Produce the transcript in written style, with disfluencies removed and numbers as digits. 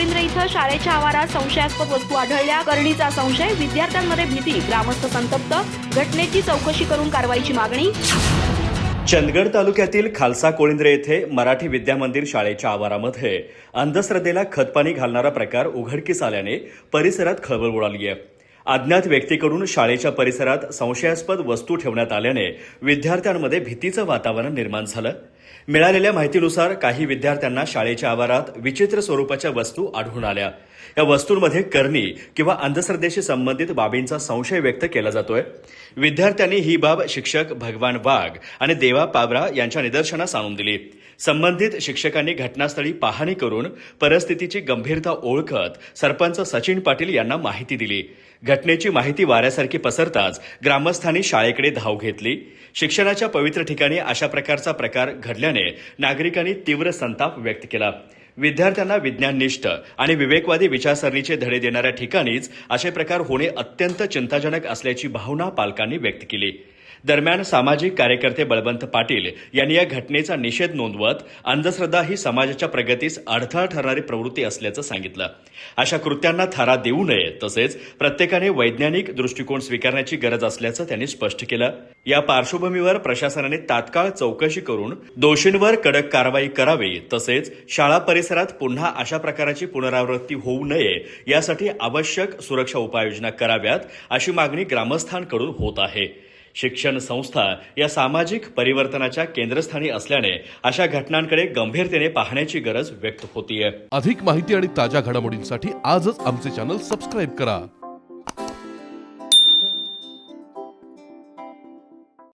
कोळिंद्रे इथं शाळेच्या आवारात संशयास्पद वस्तू आढळल्या. करणीचा संशय, विद्यार्थ्यांमध्ये भीती, ग्रामस्थ संतप्त. घटनेची चौकशी करून कारवाईची मागणी. चंदगड तालुक्यातील खालसा कोळिंद्रे येथे मराठी विद्यामंदिर शाळेच्या आवारामध्ये अंधश्रद्धेला खतपाणी घालणारा प्रकार उघडकीस आल्याने परिसरात खळबळ उडाली आहे. अज्ञात व्यक्तीकडून शाळेच्या परिसरात संशयास्पद वस्तू ठेवण्यात आल्याने विद्यार्थ्यांमध्ये भीतीचं वातावरण निर्माण झालं. मिळालेल्या माहितीनुसार काही विद्यार्थ्यांना शाळेच्या आवारात विचित्र स्वरूपाच्या वस्तू आढळून आल्या. या वस्तूंमध्ये करणी किंवा अंधश्रद्धेशी संबंधित बाबींचा संशय व्यक्त केला जातोय. विद्यार्थ्यांनी ही बाब शिक्षक भगवान वाघ आणि देवा पाबरा यांच्या निदर्शनास आणून दिली. संबंधित शिक्षकांनी घटनास्थळी पाहणी करून परिस्थितीची गंभीरता ओळखत सरपंच सचिन पाटील यांना माहिती दिली. घटनेची माहिती वाऱ्यासारखी पसरताच ग्रामस्थांनी शाळेकडे धाव घेतली. शिक्षणाच्या पवित्र ठिकाणी अशा प्रकारचा प्रकार घडल्याने नागरिकांनी तीव्र संताप व्यक्त केला. विद्यार्थ्यांना विज्ञाननिष्ठ आणि विवेकवादी विचारसरणीचे धडे देणाऱ्या ठिकाणीच असे प्रकार होणे अत्यंत चिंताजनक असल्याची भावना पालकांनी व्यक्त केली. दरम्यान सामाजिक कार्यकर्ते बळवंत पाटील यांनी या घटनेचा निषेध नोंदवत अंधश्रद्धा ही समाजाच्या प्रगतीस अडथळा ठरणारी प्रवृत्ती असल्याचं सांगितलं. अशा कृत्यांना थारा देऊ नये, तसेच प्रत्येकाने वैज्ञानिक दृष्टिकोन स्वीकारण्याची गरज असल्याचं त्यांनी स्पष्ट केलं. या पार्श्वभूमीवर प्रशासनाने तात्काळ चौकशी करून दोषींवर कडक कारवाई करावी, तसेच शाळा परिसरात पुन्हा अशा प्रकाराची पुनरावृत्ती होऊ नये यासाठी आवश्यक सुरक्षा उपाययोजना कराव्यात, अशी मागणी ग्रामस्थांकडून होत आहे. शिक्षण संस्था या सामाजिक परिवर्तनाच्या केंद्रस्थानी असल्याने अशा घटनांकडे गंभीरतेने पाहण्याची गरज व्यक्त होतीये. अधिक माहिती आणि ताज्या घडामोडींसाठी आजच आमचे चॅनल सबस्क्राईब करा.